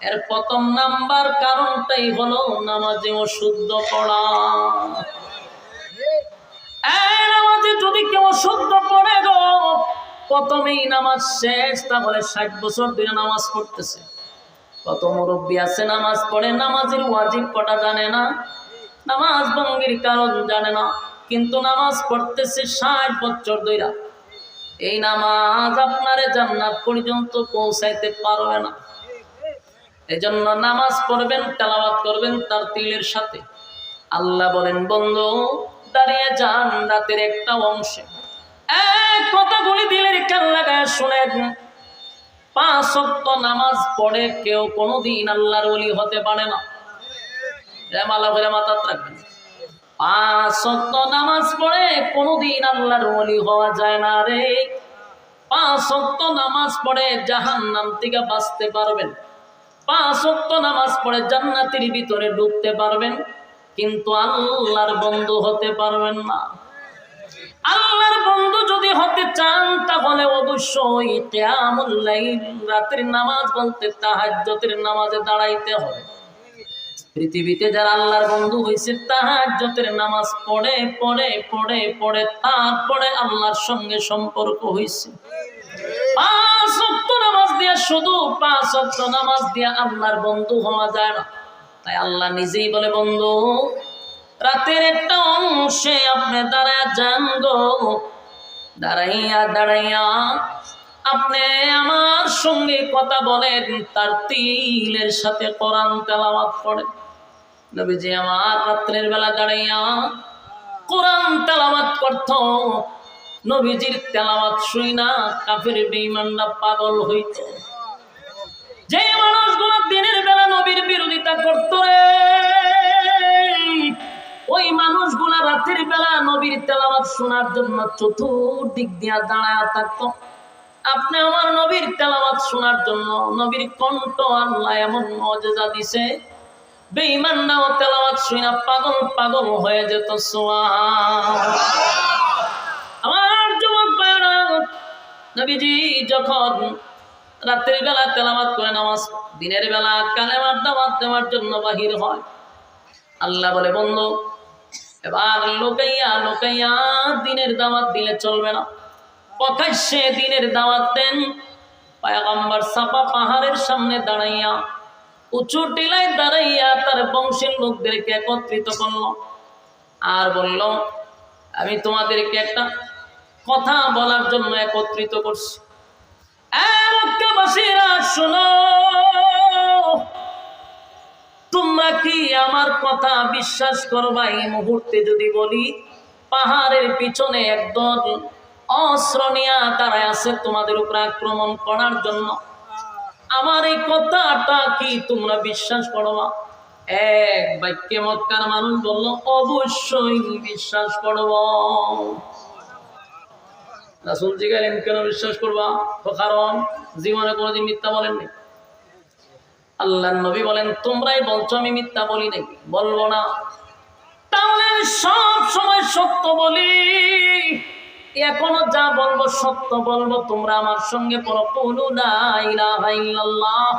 এর প্রথম নাম্বার কারণটাই হলো নামাজে অশুদ্ধ পড়া। নামাজে যদি কেউ অশুদ্ধ পড়ে গো, প্রথমেই নামাজ শেষ। তাহলে 60 বছর ধরে নামাজ পড়তেছে। কত মুরব্বী আছে নামাজ পড়ে, নামাজের ওয়াজিব কটা জানে না, নামাজ ভঙ্গের কারণ জানে না, কিন্তু নামাজ পড়তেছে 60 বছর ধরে। এই নামাজ আপনারে জান্নাত পর্যন্ত পৌঁছাইতে পারবে না। এজন্য নামাজ পড়বেন, তেলাওয়াত করবেন তার তিলের সাথে। আল্লাহ বলেন, বন্ধু দাঁড়িয়ে যান রাতের একটা অংশে, এক কথাগুলি দিলের কান লাগায় শুনেন। 5 ওয়াক্ত নামাজ পড়ে কেউ কোনোদিন আল্লাহর ওলি হতে পারে না। মালা করে মাথা রাখবেন, 5 ওয়াক্ত নামাজ পড়ে কোনোদিন আল্লাহর ওলি হওয়া যায় না রে। 5 ওয়াক্ত নামাজ পড়ে জাহান্নাম থেকে বাঁচতে পারবেন, 5 ওয়াক্ত নামাজ পড়ে জান্নাতের ভিতরে ঢুকতে পারবেন, কিন্তু আল্লাহর বন্ধু হতে পারবেন না। আল্লাহর বন্ধু যদি হতে চান তাহলে অবশ্যই কিয়ামুল লাইল, রাতের নামাজ বলতে তাহাজ্জুদের নামাজে দাঁড়াইতে হবে। পৃথিবীতে যারা আল্লাহর বন্ধু হয়েছে তাহাজ্জুদের নামাজ পড়ে পড়ে পড়ে পড়ে তারপরে আল্লাহর সঙ্গে সম্পর্ক হয়েছে। 5 ওয়াক্ত নামাজ দিয়া, শুধু 5 ওয়াক্ত নামাজ দিয়া আল্লাহর বন্ধু হওয়া যায় না। তাই আল্লাহ নিজেই বলে, বন্ধু রাতের একটা অংশে আপনি দাঁড়ায় যান গো, দাঁড়াইয়া দাঁড়াইয়া আপনি আমার সঙ্গে কথা বলেন, তার তিলের সাথে কোরআন তেলাওয়াত করেন। নবীজি আমার রাত্রের বেলা দাঁড়াইয়া কোরআন তেলাওয়াত করত। নবীজির তেলাওয়াত শুই না কাফের বেঈমানরা পাগল হইত। যে মানুষগুলো দিনের বেলা নবীর বিরোধিতা করত রে, ওই মানুষগুলা রাতের বেলা নবীর তেলাওয়াত শোনার জন্য চতুর্দিক দিয়া দাঁড়ায় থাকতো। আপনি আমার নবীর তেলাওয়াত শোনার জন্য, নবীর কণ্ঠ আল্লাহ এমন মুজিজা দিছে, বেঈমানরাও তেলাওয়াত শুনা পাগল পাগল হয়ে যেত। সুবহানাল্লাহ। আমার যুবক ভাইরা, নবীজি যখন রাতের বেলা তেলাওয়াত করে নামাজ, দিনের বেলা কালেমার দাওয়াত দেওয়ার জন্য বাহির হয়। আল্লাহ বলে, বন্ধু এবার লোকাইয়া লোকাইয়া দিনের দাওয়াত দিলে চলবে না, প্রকাশ্যে দিনের দাওয়াত দেন। পয়গম্বর সাফা পাহাড়ের সামনে দাঁড়াইয়া, উঁচু টিলায় দাঁড়াইয়া তার বংশের লোকদেরকে একত্রিত করল আর বলল, আমি তোমাদেরকে একটা কথা বলার জন্য একত্রিত করছি। মক্কাবাসীরা শোনো, তোমরা কি আমার কথা বিশ্বাস করবা? এই মুহূর্তে যদি বলি পাহাড়ের পিছনে একদল অস্ত্র নিয়ে দাঁড়ায় আছে তোমাদের উপর আক্রমণ করার জন্য, আমার এই কথাটা কি তোমরা বিশ্বাস করবা? এক বাক্যে মক্কার মানুষ বলল, অবশ্যই বিশ্বাস করব। রাসূল জিজ্ঞাসা, কেন বিশ্বাস করবা? কারণ জীবনে কোনোদিন মিথ্যা বলেননি। আল্লাহর নবী বলেন, তোমরাই বলছো আমি মিথ্যা বলি নাকি? বলবো না। তাহলে আমি সব সময় সত্য বলি, এখনো যা বলবো সত্য বলবো। তোমরা আমার সঙ্গে পড়ো, কুলু লা ইলাহা ইল্লাল্লাহ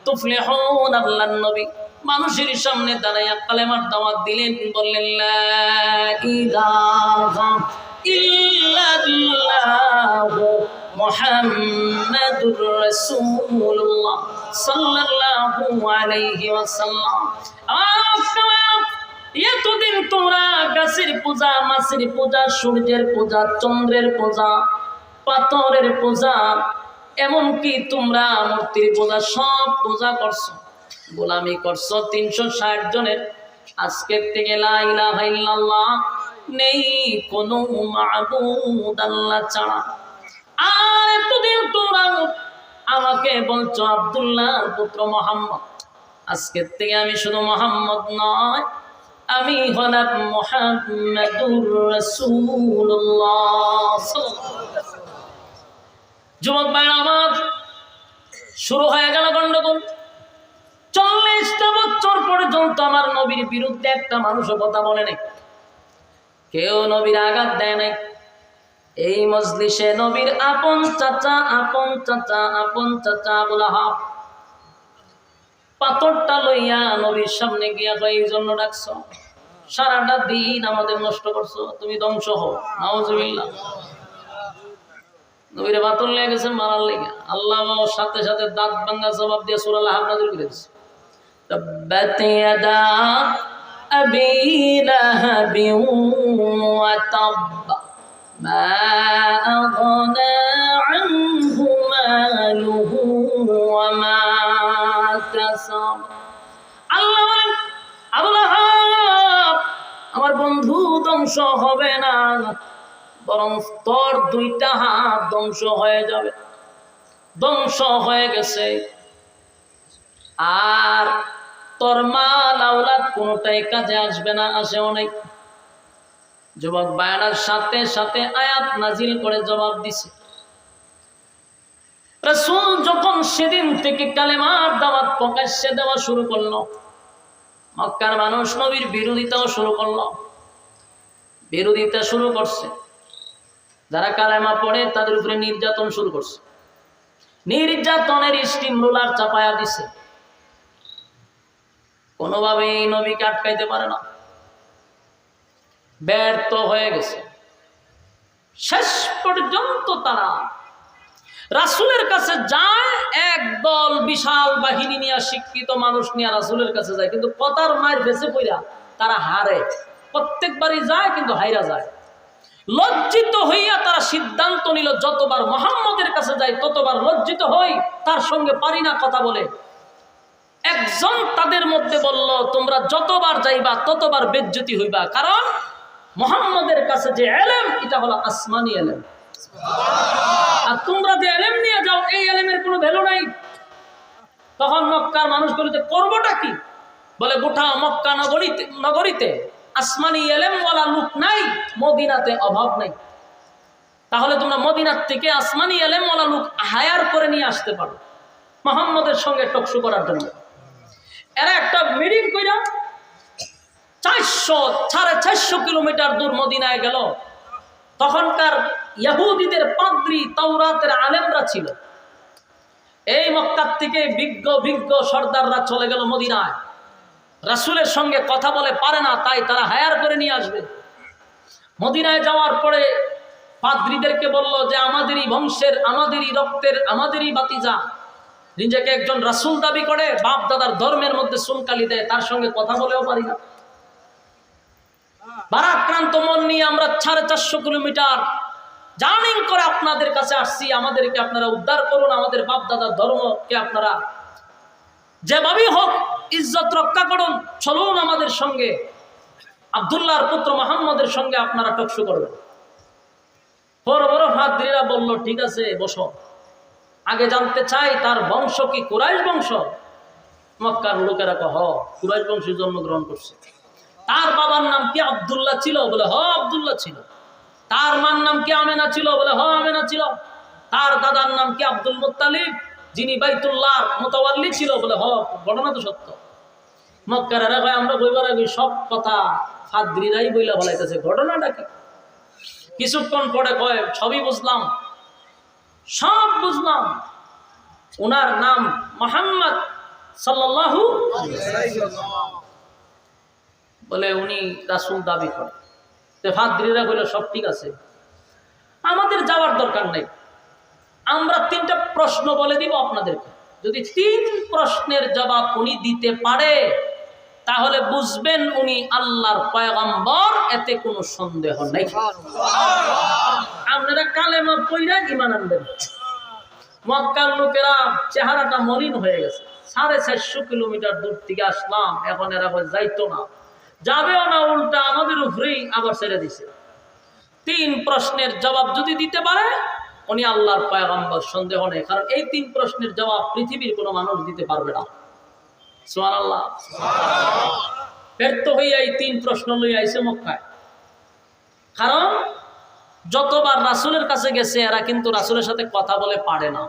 তুফলিহুন। আল্লাহর নবী মানুষের সামনে দাঁড়াইয়া কালেমার দাওয়াত দিলেন, বললেন লা ইলাহা ইল্লাল্লাহু মুহাম্মাদুর রাসূলুল্লাহ সাল্লাল্লাহু আলাইহি ওয়াসাল্লাম। এতদিন তোমরা গাছের পূজা, মাছের পূজা, সূর্যের পূজা, চন্দ্রের পূজা, পাথরের পূজা, এমনকি তোমরা মূর্তির পূজা, সব পূজা করছো, গোলামি করছো 360 জনের। আজকের থেকে লা ইলাহা ইল্লাল্লাহ, নেই কোনো মাবুদ আল্লাহ ছাড়া। আর এতদিন তোমরা আমাকে বলছো আব্দুল্লাহর পুত্র মুহাম্মদ, আজকের থেকে আমি শুধু মুহাম্মদ নয়, আমি হলাম মুহাম্মাদুর রাসূলুল্লাহ। যুবক ভাই আমার, শুরু হয়ে গেল গন্ডগোল। 40টা বছর পর্যন্ত আমার নবীর বিরুদ্ধে একটা মানুষও কথা বলে নাই, কেউ নবীর আঘাত দেয় নাই। এই মজলিসে নবীর আপন চাচা আবুল আহাব, পাথরটা লইয়া নবীর সামনে গিয়া কয় এই জন্য ডাকছ, সারাটা দিন আমাদের নষ্ট করছো, তুমি ধ্বংস হও। নাউজুবিল্লাহ। নবীরে পাথর লেগে গেছে মারার লেগে, আল্লাহ সাথে সাথে দাঁত ভাঙ্গা জবাব দিয়ে সূরা লাহাব নাযিল করে দিয়েছে। তাব্বাত ইয়াদা আবি লাহাবিন ওয়া তাব মা আগনা আনহু মালুহু ওয়া মা কাসাব। আল্লাহ বলেন আবু লাহাব আমার বন্ধু ধ্বংস হবে না, বরং তোর দুইটা হাত ধ্বংস হয়ে যাবে, ধ্বংস হয়ে গেছে। আর তোর মাল আওলাদ কোনটাই কাজে আসবে না, আসেও নাই। যুবক বায়নার সাথে সাথে আয়াত নাজিল করে জবাব দিছে। রাসূল যখন সেদিন থেকে কালেমার দাওয়াত প্রকাশ্যে দেওয়া শুরু করলো, মক্কার মানুষ নবীর বিরোধিতাও শুরু করলো, বিরোধিতা শুরু করছে। যারা কালেমা পড়ে তাদের উপরে নির্যাতন শুরু করছে, নির্যাতনের স্টিম রোলার চাপায়া দিছে। কোনোভাবেই নবীকে আটকাইতে পারে না, ব্যর্থ হয়ে গেছে। শেষ পর্যন্ত তারা রাসূলের কাছে যায়, একদল বিশাল বাহিনী নিয়ে, শিক্ষিত মানুষ নিয়ে রাসূলের কাছে যায়, কিন্তু কথার মায়ের বেঁচে পড়া তারা হারে। প্রত্যেকবারই যায় কিন্তু হাইরা যায়। লজ্জিত হইয়া তারা সিদ্ধান্ত নিল, যতবার মুহাম্মদের কাছে যাই ততবার লজ্জিত হই, তার সঙ্গে পারি না কথা বলে। একজন তাদের মধ্যে বলল, তোমরা যতবার যাইবা ততবার বেজ্জতি হইবা, কারণ মুহাম্মদের কাছে যে ইলম এটা হলো আসমানি ইলম, আর তোমরা যে ইলম নিয়ে যাও এই ইলমের কোনো ভ্যালু নাই। তখন মক্কার মানুষ বলতে করবোটা কি? বলে গোটা মক্কা নগরীতে আসমানি ইলমওয়ালা লোক নাই, মদিনাতে অভাব নাই। তাহলে তোমরা মদিনার থেকে আসমানি ইলমওয়ালা লোক হায়ার করে নিয়ে আসতে পারো মুহাম্মদের সঙ্গে টকশো করার জন্য। এরা একটা মিটিং কইরা 400-450 কিলোমিটার দূর মদিনায় গেল। তখনকার ইহুদিদের পাদ্রী তাওরাতের আলেমরা ছিল। এই মক্কার থেকে বিজ্ঞ সর্দাররা চলে গেল মদিনায়, রাসূলের সঙ্গে কথা বলে পারে না, তাই তারা হায়ার করে নিয়ে আসবে। মদিনায় যাওয়ার পরে পাদ্রীদেরকে বলল যে আমাদেরই বংশের, আমাদেরই রক্তের, আমাদেরই বাতিজা, নিজেকে একজন রাসূল দাবি করে, বাপ দাদার ধর্মের মধ্যে সুনকালি দেয়, তার সঙ্গে কথা বলেও পারি না। ভারাক্রান্ত মন নিয়ে আমরা 450 কিলোমিটার জার্নি করে আপনাদের কাছে আসছি, আমাদেরকে আপনারা উদ্ধার করুন, আমাদের বাপ দাদার ধর্মকে আপনারা যেভাবেই হোক ইজ্জত রক্ষা করুন, চলুন আমাদের সঙ্গে, আব্দুল্লাহর পুত্র মুহাম্মদের সঙ্গে আপনারা টকশো করবেন। বড় বড় পাদ্রীরা বলল, ঠিক আছে বসো, আগে জানতে চাই তার বংশ কি কুরাইশ বংশ? মক্কার লোকেরা কহ কুরাইশ বংশে জন্মগ্রহণ করছে। তার বাবার নাম কি আব্দুল্লাহ ছিল? বলে হ আব্দুল্লাহ ছিল। তার মার নাম কি আমেনা ছিল? বলে হ আমেনা ছিল। তার দাদার নাম কি আব্দুল মুত্তালিব, যিনি বাইতুল্লাহর মুতাওয়াল্লি ছিল? বলে হ, ঘটনা তো সত্য। মক্কারেরা কয় আমরা কইবার আগে সব কথা পাদ্রীরাই বইলা বলাইতেছে, ঘটনাটা কি? কিছুক্ষণ পরে কয় সবই বুঝলাম, সব বুঝলাম। ওনার নাম মুহাম্মদ সাল্লাল্লাহু আলাইহি ওয়াসাল্লাম, বলে উনি রাসূল দাবি করে। তো পাদ্রীরা কইল সব ঠিক আছে, আমাদের যাওয়ার দরকার নেই, আমরা 3টা প্রশ্ন বলে দিব আপনাদেরকে, যদি 3 প্রশ্নের জবাব উনি দিতে পারে তাহলে বুঝবেন উনি আল্লাহর পয়গম্বর, এতে কোনো সন্দেহ নেই। আপনারা কালেমা পড়া ঈমান আনবেন। মক্কার লোকেরা চেহারাটা মলিন হয়ে গেছে, 450 কিলোমিটার দূর থেকে আসলাম, এখন এরা যাইতো না, যাবেও না, উল্টা আমাদের উপরেই আবার ছেড়ে দিছে। 3 প্রশ্নের জবাব যদি দিতে পারে উনি আল্লাহর পয়গম্বর, সন্দেহ নেই, কারণ এই 3 প্রশ্নের জবাব পৃথিবীর কোনো মানুষ দিতে পারবে না। সুবহানাল্লাহ। ব্যর্থ হইয়া এই 3 প্রশ্ন লইয়া আইছে মক্কায়। কারণ যতবার রাসূলের কাছে গেছে এরা কিন্তু রাসূলের সাথে কথা বলে পারে না।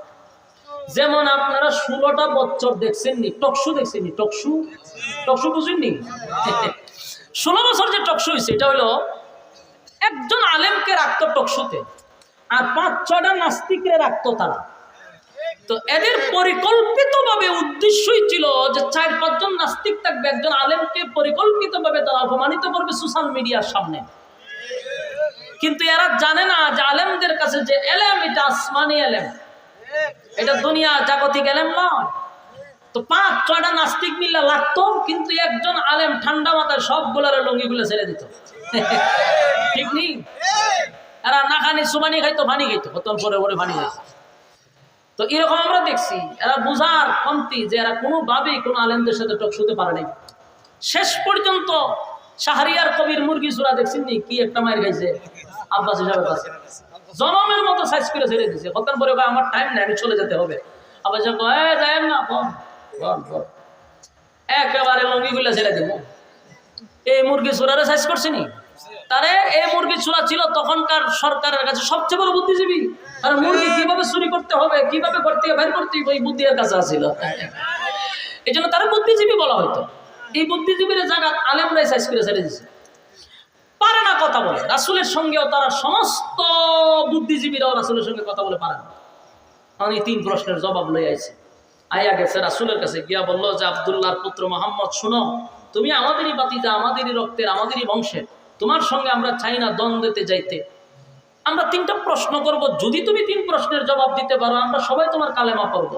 যেমন আপনারা 16টা বছর দেখছেননি, টকশো দেখছেননি, টকশো বুঝেননি? 16 বছর যে টকশো হয়েছে এটা হলো একজন আলেমকে রাখতো টকশোতে, আর 5-6টা নাস্তিকরে রাখতো তারা। তো এদের পরিকল্পিতভাবে উদ্দেশ্যই ছিল যে যে 4-5 জন নাস্তিক থাকবে, একজন আলেমকে পরিকল্পিতভাবে তারা অপমানিত করবে সোশ্যাল মিডিয়ার সামনে। কিন্তু এরা জানে না যে আলেমদের কাছে যে এলেম, এটা আসমানি এলেম, এটা দুনিয়া জাগতিক এলেম নয়। তো 5-6টা নাস্তিক মিল্লা লাগতো, কিন্তু একজন আলেম ঠান্ডা মাথায় সবগুলার লঙ্গিগুলো ছেড়ে দিত। ঠিক নেই? এরা না খানি সুবানি খাইতো, পানি খাইতো, কত পরে পরে পানি খাইতো। তো এরকম আমরা দেখছি, এরা বুঝার কমতি যে এরা কোনোভাবেই কোনো আলেমদের সাথে টকশুতে পারে নাই। শেষ পর্যন্ত শাহরিয়ার কবির মুরগি চূড়া দেখছেন নি, কি একটা মায়ের খাইছে আব্বাস হিসাবে কাছে, জনমের মতো সাইজ করে ছেড়ে দিছে। কত পরে আমার টাইম নেই, আমি চলে যেতে হবে। আব্বাস যায় না, একেবারে লঙ্গিগুলো ছেড়ে দেবো। এই মুরগি চূড়ারে সাইজ করছি নি, তারে এই মুরগি চূড়া ছিল তখনকার সরকারের কাছে সবচেয়ে বড় বুদ্ধিজীবী। আর মুরগি কিভাবে চুরি করতে হবে, কিভাবে করতে বের করতে হবে, ওই বুদ্ধি এর কাছে ছিল। এই জন্য তারা বুদ্ধিজীবী বলা হতো। এই বুদ্ধিজীবীর জায়গা আলেমরাই সাইজ করে ছেড়ে দিচ্ছে, পারে না কথা বলে। রাসূলের সঙ্গেও তারা সমস্ত বুদ্ধিজীবীরাও রাসূলের সঙ্গে কথা বলে পারে না। আমি 3 প্রশ্নের জবাব লই আইছি। আয়া গেছে রাসূলের কাছে, গিয়া বলল যে আব্দুল্লাহর পুত্র মুহাম্মদ, শুনো, তুমি আমাদেরই বাতিজা, আমাদেরই রক্তের, আমাদেরই বংশের, তোমার সঙ্গে আমরা চাই না দ্বন্দ্বেতে যাইতে। আমরা 3টা প্রশ্ন করব, যদি তুমি 3 প্রশ্নের জবাব দিতে পারো আমরা সবাই তোমার কালেমা পড়ব।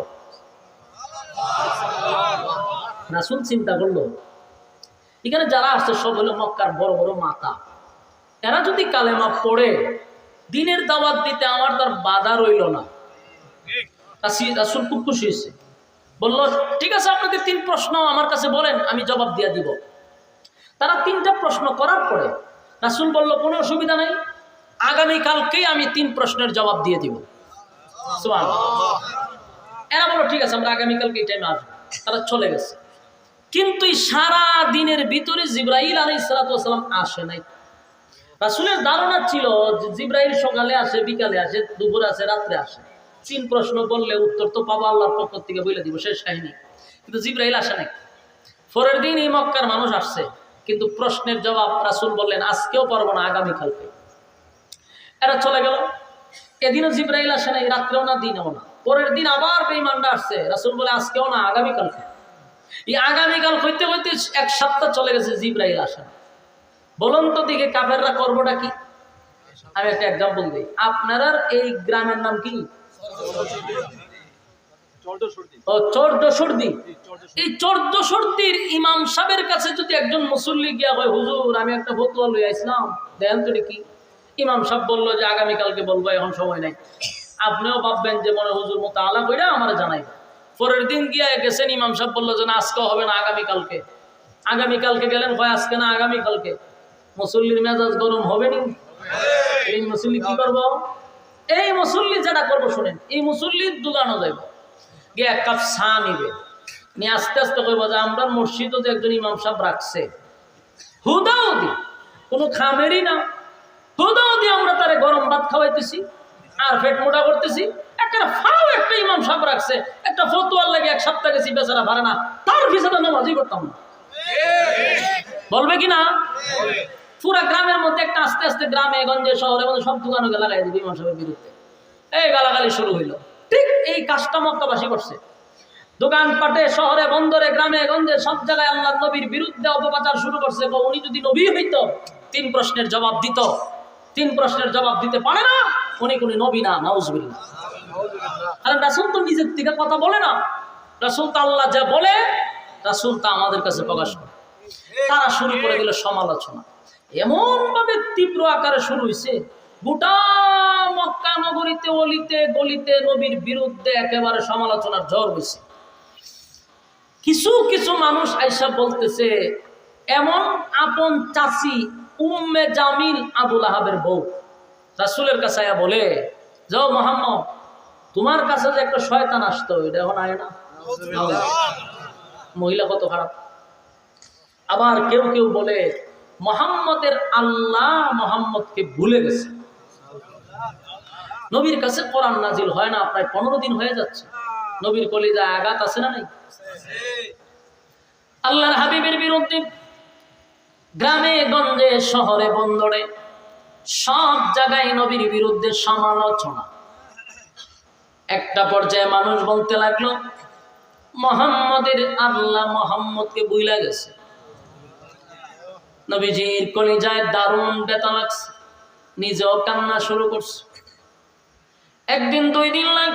রাসূল চিন্তা করলো, এখানে যারা আসছে সব হলো মক্কার বড় বড় মাতা, এরা যদি কালেমা পড়ে দিনের দাওয়াত দিতে আমার তার বাধা রইল না। রাসূল খুব খুশি হয়েছে, বললো ঠিক আছে, আপনাদের 3 প্রশ্ন আমার কাছে বলেন, আমি জবাব দিয়ে দিব। তারা 3টা প্রশ্ন করার পরে রাসূল বলল, কোনো অসুবিধা নাই, আগামীকালকেই আমি 3 প্রশ্নের জবাব দিয়ে দিব। সুবহানাল্লাহ। এরা বলল ঠিক আছে, আমরা আগামীকালকে এই টাইমে আসবো। তারা চলে গেছে। কিন্তু সারা দিনের ভিতরে জিবরাইল আলাইহিস সালাতু ওয়াস সালাম আসে নাই। রাসূলের ধারণা ছিল যে জিবরাইল সকালে আসে, বিকালে আসে, দুপুরে আসে, রাত্রে আসে। 3 প্রশ্ন বললে উত্তর তো পাবো আল্লাহর পক্ষ থেকে, বলে দিব, শেষ কাহিনী। কিন্তু জিবরাইল আসে নাই। পরের দিন এই মক্কার মানুষ আসছে, কিন্তু প্রশ্নের জবাব রাসূল বললেন আজকেও পারবো না, আগামীকালকে। এরা চলে গেল। এদিনও জিবরাইল আসে নাই, রাত্রেও না, দিনেও না। পরের দিন আবার বেঈমানরা আসছে, রাসূল বলে আজকেও না, আগামীকালকে। এই আগামীকাল হইতে হইতে 1 সপ্তাহ চলে গেছে, জিবরাইল আসে না। বলুন তো দিকে কাফেররা করবোটা কি? আমি একটা এক্সাম্পল দিই। আপনার এই গ্রামের নাম কি? চরদশর্দি। এই চরদশর্দির ইমাম সাহেবের কাছে যদি একজন মুসল্লি গিয়া হয়, হুজুর আমি একটা ফতোয়া লই আইছিলাম, দেন তো কি? ইমাম সাহেব বললো যে আগামীকালকে বলবো, এখন সময় নাই। আপনিও ভাববেন যে মনে হুজুর মতো আলা কইরা আমার জানাই। পরের দিন গিয়া গেছেন, ইমাম সাহেব বললো যে না, আজকে হবে না, আগামীকালকে। আগামীকালকে গেলেন, হয় আজকে না, আগামীকালকে। মুসল্লির মেজাজ গরম হবে নি? এই মুসল্লি কি করবো? এই মুসল্লি যেটা করবো শুনেন, এই মুসল্লির দোকানও যাইব, গিয়ে 1 কাপ চা নিবে, নিয়ে আস্তে আস্তে করবো যে আমরা মসজিদও যে একজন ইমাম সাহেব রাখছে, হুদাউদি, কোনো খামেরই না, হুদাউদি আমরা তারে গরম ভাত খাওয়াইতেছি আর পেট মোটা করতেছি। একটা ফাও একটা ইমাম সাহেব রাখছে, একটা ফতোয়ার লাগে 1 সপ্তাহ গেছি, বেচারা পারে না, তার পিছনে নামাজই করতাম না। বলবে কি না? পুরা গ্রামের মধ্যে একটা আস্তে আস্তে গ্রামে গঞ্জে শহরে মধ্যে সব দোকানকে লাগাই দিবে ইমাম সাহেবের বিরুদ্ধে। এই গালাগালি শুরু হইল। ঠিক এই কাজটা মক্কাবাসী করছে। দোকানপাটে, শহরে, বন্দরে, গ্রামে গঞ্জে সব জায়গায় আল্লাহর নবীর বিরুদ্ধে অপপ্রচার শুরু করছে। উনি যদি নবী হইতো 3 প্রশ্নের জবাব দিত। 3 প্রশ্নের জবাব দিতে পারে না, উনি কোন নবী না, নাউজুবিল্লাহ। কারণ রাসূল তো নিজের থেকে কথা বলে না, রাসূল তো আল্লাহ যা বলে রাসূল তা আমাদের কাছে প্রকাশ করে। তারা শুরু করে দিল সমালোচনা। এমন ভাবে তীব্র আকারে শুরু হয়েছে, গোটা মক্কা নগরীতে অলিতে গলিতে নবীর বিরুদ্ধে একেবারে সমালোচনার ঝড় হয়েছে। কিছু কিছু মানুষ আইসা বলতেছে, এমন আপন চাচি উম্মে জামিল আবু লাহাবের বউ রাসূলের কাছে আয়া বলে, যাও মুহাম্মদ, তোমার কাছে যে একটা শয়তান আসতো, এটা এখন আয় না। মহিলা কত খারাপ। আবার কেউ কেউ বলে মুহাম্মদের আল্লাহ মুহাম্মদকে ভুলে গেছে। নবীর কাছে কোরআন নাজিল হয় না প্রায় 15 দিন হয়ে যাচ্ছে। নবীর কলিজায় আঘাত আছে না নাই? আল্লাহর হাবিবের বিরুদ্ধে গ্রামে গঞ্জে শহরে বন্দরে সব জায়গায় নবীর বিরুদ্ধে সমালোচনা। একটা পর্যায়ে মানুষ বলতে লাগলো, মুহাম্মদের আল্লাহ মুহাম্মদকে ভুলে গেছে। নবীজির কলিজায় দারুণ ব্যথা লাগছে, নিজেও কান্না শুরু করছে। একদিন 2 দিন লাগ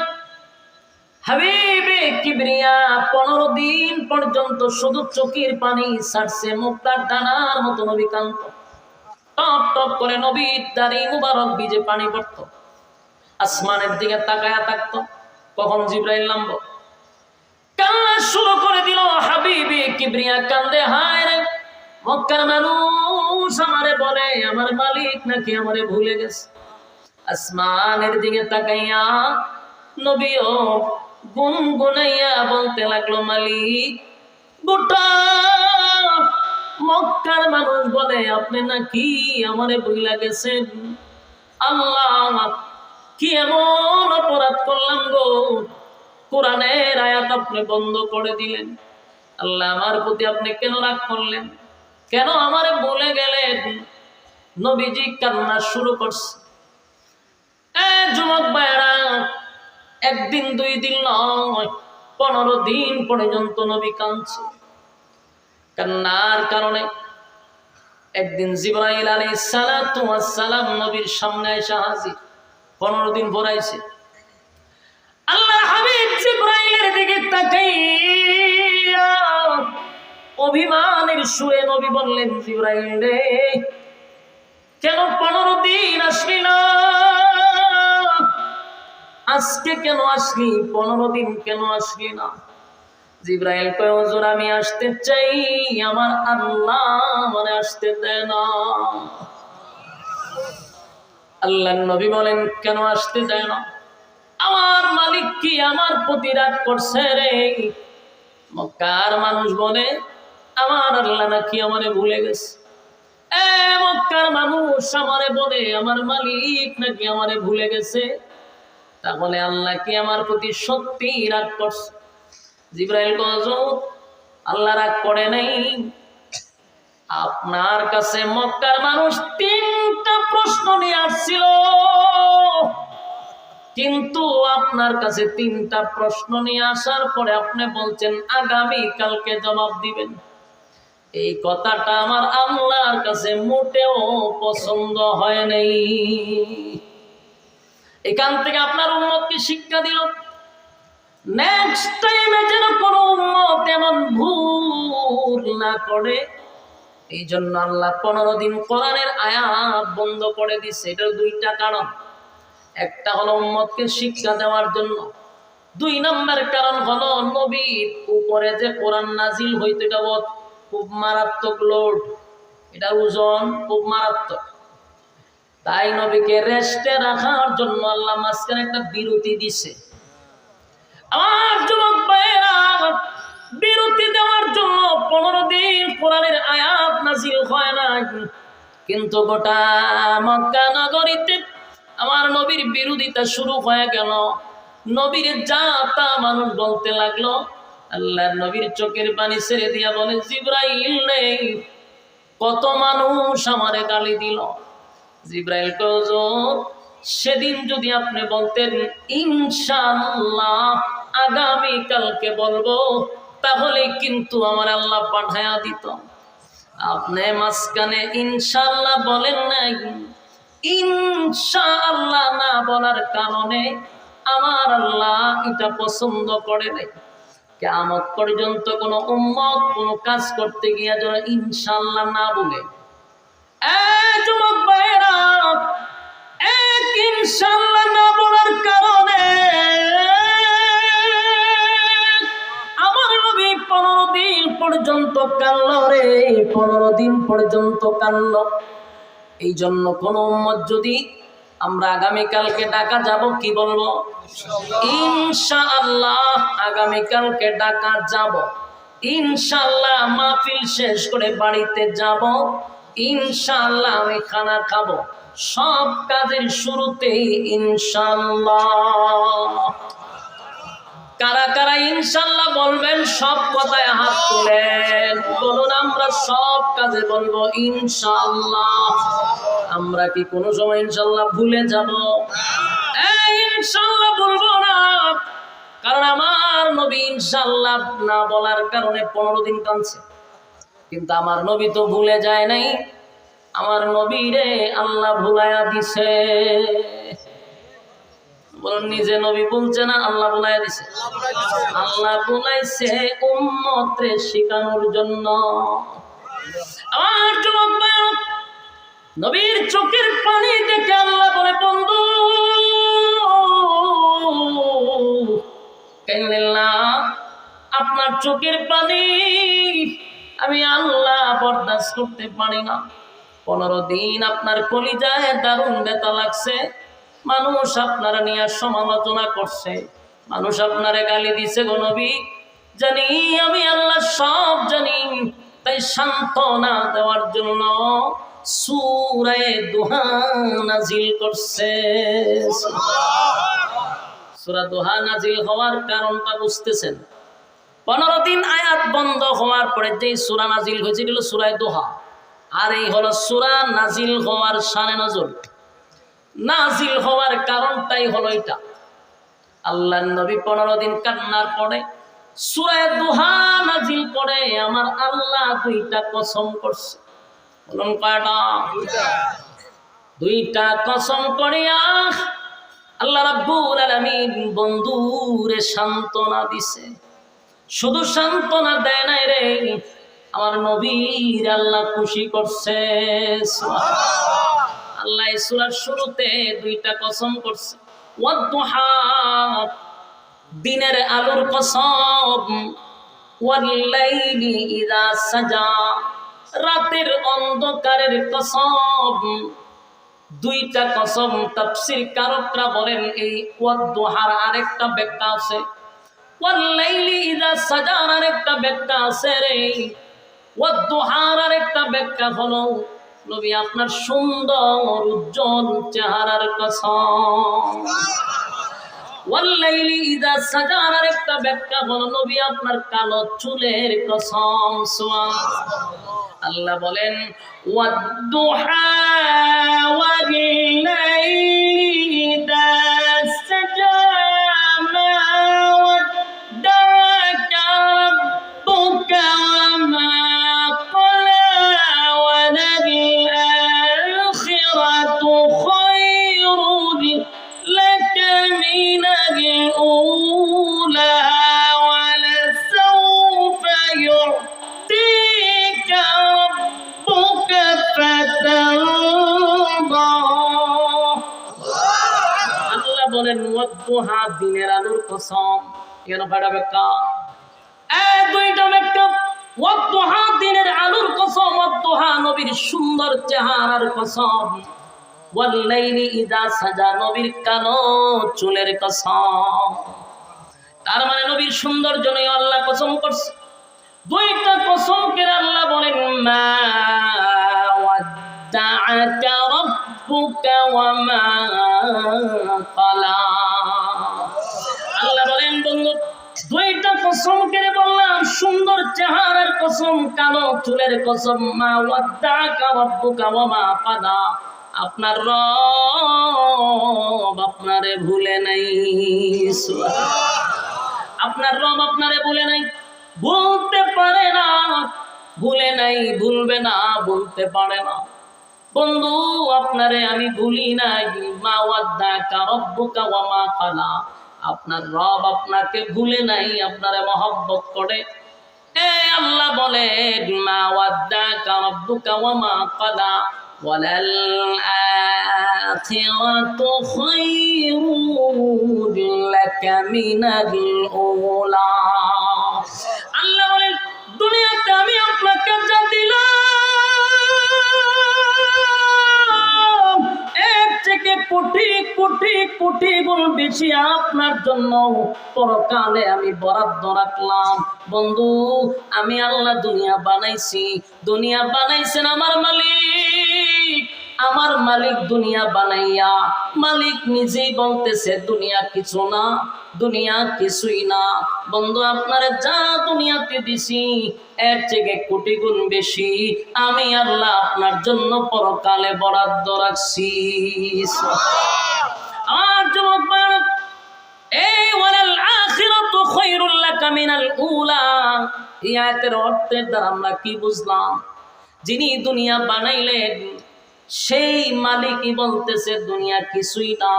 হাবিবে কিবরিয়া 15 দিন পর্যন্ত শুধু চোখের পানি ছাড়ছে, মুক্তার দানার মতো নবী কান্ত। টপ টপ করে নবীর দাড়ি মুবারক ভিজে পানি পড়তো। আসমানের দিকে তাকায়া থাকতো, কখন জিবরাইল নামবো। কান্না শুরু করে দিল হাবিবে কিবরিয়া, কান্দে, হায় রে মক্কার মানুষ আমারে বলে আমার মালিক নাকি আমারে ভুলে গেছে। আসমানের দিকে তাকাইয়া নবীও গুনগুনাইয়া বলতে লাগলো, মালিক গোটা মক্কার মানুষ বলে আপনি নাকি আমারে ভুলে গেছেন। আল্লাহ কি এমন অপরাধ করলাম গো, কোরআনের আয়াত আপনি বন্ধ করে দিলেন। আল্লাহ আমার প্রতি আপনি কেন রাগ করলেন, কেন আমারে বলে গেলেন। নবীজি কান্না শুরু করছে। যুবক ভাইরা, একদিন 2 দিন নয়, 15 দিন পর্যন্ত নবী কাঁদছে। কান্নার কারণে একদিন জিবরাইল আলাইহিস সালাতু ওয়াস সালাম নবীর সামনে এসে হাজির। 15 দিন পরাইছে। আল্লাহ হাবিব জিবরাইলের দিকে তাকাইয়া অভিমানের সুরে নবী বললেন, জিবরাইল রে কেন 15 দিন আসলি না, আজকে কেন আসলি, 15 দিন কেন আসলি না। জিবরাইল কয়, হুজুর আমি আসতে চাই, আমার আল্লাহ আমারে আসতে দেয় না। আল্লাহর নবী বলেন, কেন আসতে দেয় না? আমার মালিক কি আমার প্রতি রাগ করছে রে? মক্কার মানুষ বলে আমার আল্লাহ নাকি আমারে ভুলে গেছে। মক্কার মানুষ আমারে বলে আমার মালিক নাকি আমারে ভুলে গেছে। তাহলে আল্লাহ কি আমার প্রতি সত্যি রাগ করছে? জিবরাইল কয়, আল্লাহ রাগ করে নাই। আপনার কাছে মক্কার মানুষ 3টা প্রশ্ন নিয়ে আসছিল, কিন্তু আপনার কাছে 3টা প্রশ্ন নিয়ে আসার পরে আপনি বলছেন আগামী কালকে জবাব দিবেন। এই কথাটা আমার আল্লাহর কাছে মোটেও পছন্দ হয় নাই। এখান থেকে আপনার উম্মতকে শিক্ষা দিল, নেক্সট টাইমে যেন কোনো উম্মত এমন ভুল না করে। এই জন্য আল্লাহ 15 দিন কোরআনের আয়াত বন্ধ করে দিচ্ছে। এটার 2টা কারণ। একটা হলো উম্মতকে শিক্ষা দেওয়ার জন্য, 2 নম্বর কারণ হলো নবীর উপরে যে কোরআন নাজিল হইতো এটা খুব মারাত্মক লোড, এটা ওজন খুব মারাত্মক। তাই নবীকে রেস্টে রাখার জন্য আল্লাহ মাঝখানে একটা বিরতি দিছে। আমার যুবক ভাইয়েরা, বিরতি দেওয়ার জন্য 15 দিন কোরআনের আয়াত নাজিল হয় না, কিন্তু গোটা মক্কা নগরীতে আমার নবীর বিরোধিতা শুরু হয়ে গেল। নবীর যা তা মানুষ বলতে লাগলো। আল্লাহর নবীর চোখের পানি ছেড়ে দিয়া বলে, জিবরাইল রে কত মানুষ আমারে গালি দিল। জিবরাইল কয়, সেদিন যদি আপনি বলতেন ইনশাআল্লাহ আগামী কালকে বলবো, তাহলে কিন্তু আমার আল্লাহ পাঠায়া দিত। আপনি মাঝখানে ইনশাআল্লাহ বলেন নাই। ইনশাআল্লাহ না বলার কারণে আমার আল্লাহ এটা পছন্দ করে নাই। কিয়ামত পর্যন্ত কোন উম্মত কোন কাজ করতে গিয়া যেন ইনশাআল্লাহ না বলে। যুবক ভাইরা, ইনশাআল্লাহ না বলার কারণে আমার নবী 15 দিন পর্যন্ত কাঁদল রে, 15 দিন পর্যন্ত কাঁদল। এই জন্য কোন উম্মত যদি আমরা আগামীকালকে ঢাকা যাব, কি বলবো? ইনশাআল্লাহ আগামীকালকে ঢাকা যাব, ইনশাআল্লাহ মাহফিল শেষ করে বাড়িতে যাব, ইনশাআল্লাহ আমি খানা খাবো। সব কাজের শুরুতেই ইনশাআল্লাহ। কারা কারা ইনশাআল্লাহ বলবেন? সব কথায় হাত তুলেন, বলুন আমরা সব কাজে বলবো ইনশাআল্লাহ। আমরা কি কোনো সময় ইনশাআল্লাহ ভুলে যাব? ইনশাআল্লাহ বলবো না। কারণ আমার নবী ইনশাআল্লাহ না বলার কারণে 15 দিন কাঁদছে, কিন্তু আমার নবী তো ভুলে যায় নাই। আমার নবীরে আল্লাহ ভুলাইয়া দিছে। বলুন, নিজে নবী বলছে না, আল্লাহ ভুলাইয়া দিছে। আল্লাহ ভুলাইছে উম্মতরে শিখানোর জন্য। আমার যুবক ভাই, নবীর চোখের পানি দেখে আল্লাহ বলে, বন্ধু আপনার চোখের পানি আমি আল্লাহ বরদাস্ত করতে পারি না। 15 দিন আপনার কলিজায় দারুণ ব্যথা লাগছে। মানুষ আপনারা নিয়ে সমালোচনা করছে, মানুষ আপনারে গালি দিছে গো নবী। জানি আমি আল্লাহ সব জানি, তাই সান্ত্বনা দেওয়ার জন্য সূরা দুহা নাজিল করছে। সূরা দুহা নাজিল হওয়ার কারণটা বুঝতেছেন? 15 দিন আয়াত বন্ধ হওয়ার পরে যে সূরা নাজিল হয়েছে গেল সূরা দুহা। আর এই হলো সূরা নাজিল হওয়ার শানে নজর। নাজিল হওয়ার কারণটাই হলো এটা। আল্লাহর নবী 15 দিন কান্নার পরে সূরা দুহা নাজিল করে আমার আল্লাহ 2টা কসম করছে। বলুন কয়টা? 2টা কসম করিয়া আল্লাহ রাব্বুল আলামিন বন্ধুরে সান্ত্বনা দিছে। শুধু সান্ত্বনা দেয় নাই রে, আমার নবীর আল্লাহ খুশি করছে। আল্লাহ এই সূরার শুরুতে 2টা কসম করছে। ওয়াদ-দুহা, দিনের আলোর কসম, ওয়াল-লাইলি ইযা সাজা, রাতের অন্ধকারের কসম। 2টা কসম। তাফসীর কারকরা বলেন এই ওয়াদ-দুহার আরেকটা ব্যাখ্যা আছে, ওয়াল-লাইলি ইযা সাজা আরেকটা ব্যাখ্যা আছে রে। ওয়াদ-দুহার আরেকটা ব্যাখ্যা হলো নবী আপনার সুন্দর উজ্জ্বল চেহারার কসম। ওয়াল-লাইলি ইযা সাজা আরেকটা ব্যাখ্যা হলো নবী আপনার কালো চুলের কসম। সুবহানাল্লাহ। আল্লাহ বলেন ওয়াদ-দুহা ওয়াল-লাইলি ইযা সাজা মা ওয়াদ্দা'কা রাব্বুকা ওয়া মা ক্বালা ওয়ালাল-আখিরাতু খায়রুন লাকা মিনাল উলা ওয়ালাসাওফা ইউ'তিকা রাব্বুকা ফাতারদা। আল্লাহ বলেন ওয়াদ-দুহা, দিনের আলোর কসম। কেন কয়টা ব্যাখ্যা? 2টা ব্যাখ্যা। ওয়াদ-দুহা দিনের আলোর কসম, ওয়াদ-দুহা নবীর সুন্দর চেহারার কসম, ওয়াল-লাইলি ইযা সাজা নবীর কালো চুলের কসম। তার মানে নবীর সৌন্দর্য নিয়ে আল্লাহ কসম করছে। 2টা কসম করে আল্লাহ বলেন মা ওয়াদ্দা'কা রাব্বুকা ওয়া মা ক্বালা। আল্লাহ বলেন বন্ধু 2টা কসম করে বললাম, সুন্দর চেহারার কসম, কালো চুলের কসম। মা ওয়াদ্দা'কা রাব্বুকা ওয়া মা ক্বালা, আপনার রব আপনারে ভুলে নাই। আপনার রব আপনারে ভুলে নাই, ভুলতে পারে না, ভুলে নাই, ভুলবে না, বলতে পারে না। বন্ধু আপনারে আমি ভুলি নাই। মা ওয়াদ্দা'কা রাব্বুকা ওয়া মা ক্বালা, আপনার রব আপনাকে ভুলে নাই, আপনারে মহব্বত করে। আল্লাহ বলেন মা ওয়াদ্দা'কা রাব্বুকা ওয়া মা ক্বালা ওয়ালাল আখিরাতু খায়রুন লাকা মিনাল উলা। আল্লাহ বলেন দুনিয়াতে আমি আপনাকে যা দিলাম এর থেকে কোটি কোটি কোটি গুণ বেশি আপনার জন্য পরকালে আমি বরাদ্দ রাখলাম। বন্ধু আমি আল্লাহ দুনিয়া বানাইছি, দুনিয়া বানাইছেন আমার মালিক। আমার মালিক দুনিয়া বানাইয়া মালিক নিজেই বলতেছে দুনিয়া কিছু না, দুনিয়া কিছুই না। বন্ধু আপনারে যা দুনিয়াতে দিছি এর থেকে কোটি গুণ বেশি আমি আল্লাহ আপনার জন্য পরকালে বরাদ্দ রাখছি। আর যুবক এই ওয়ালাল আখিরাত আখিরাতু খায়রুল লাকা মিনাল উলা। এই আয়াতের অর্থের দ্বারা আমরা কি বুঝলাম? যিনি দুনিয়া বানাইলেন সেই মালিকই বলতেছে দুনিয়া কিছুই না।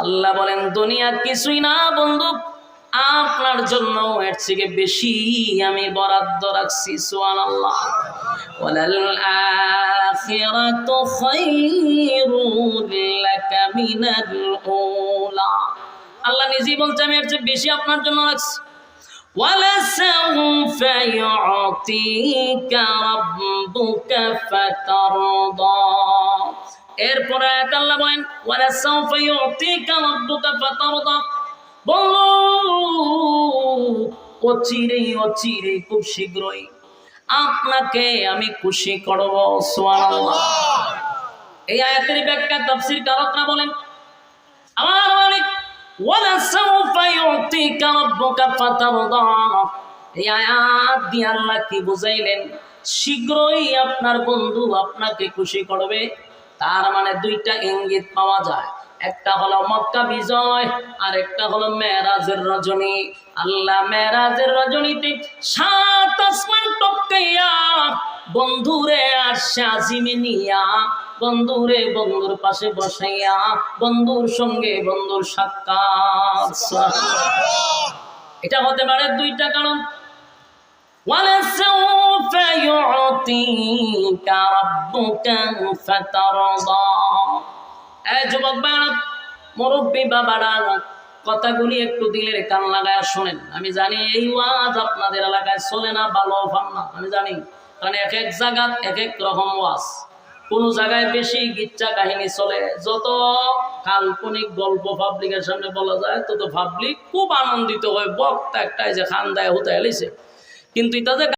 আল্লাহ বলেন দুনিয়া কিছুই না বন্ধু, আপনার জন্য এর থেকে বেশি আমি বরাদ্দ রাখছি। সুবহানাল্লাহ। ওয়ালাল আখিরাতু খায়রুল লাকা মিনাল উলা। আল্লাহ নিজেই বলছে আমি এর চেয়ে বেশি আপনার জন্য রাখছি। وَلَسَوْفَ يُعْطِيكَ رَبُّكَ فَتَرْضَى। এরপরে আয়াত আল্লাহ বলেন وَلَسَوْفَ يُعْطِيكَ رَبُّكَ فَتَرْضَى। বলো অচিরেই খুব শীঘ্রই আপনাকে আমি খুশি করব। সুবহানাল্লাহ। এই আয়াতের ব্যাখ্যা তাফসীর কারকরা বলেন আমার মালিক ওয়ালাসাউফা ইউতিকা রাব্বুকা ফাতারদা। এই আয়াত দিয়ে আল্লাহ কি বুঝাইলেন? শীঘ্রই আপনার বন্ধু আপনাকে খুশি করবে। তার মানে দুইটা ইঙ্গিত পাওয়া যায়, একটা হলো মক্কা বিজয় আর একটা হলো মেরাজের রজনী। আল্লাহ মেরাজের রজনীতে সাত আসমান টপকাইয়া বন্ধুরে আরশে আজিমে নিয়া বন্ধুরে বন্ধুর পাশে বসাইয়া বন্ধুর সঙ্গে বন্ধুর সাক্ষাৎ। এটা হতে পারে দুইটা কারণ। وَلَسَوْفَ يُعْطِيكَ رَبُّكَ فَتَرْضَى। এই যুবক ভাইরা, মুরব্বী বাবারা, কথাগুলি একটু দিলের কান লাগায় শোনেন। আমি জানি এই ওয়াজ আপনাদের এলাকায় চলে না, ভালো ভাব না, আমি জানি, কারণ এক এক জায়গায় এক এক রকম ওয়াজ। কোন জায়গায় বেশি গিচ্ছা কাহিনী চলে, যত কাল্পনিক গল্প পাবলিকের সামনে বলা যায় তত পাবলিক খুব আনন্দিত হয়। বক্তা একটাই যে খান দায় হতে এলিছে, কিন্তু এটা যে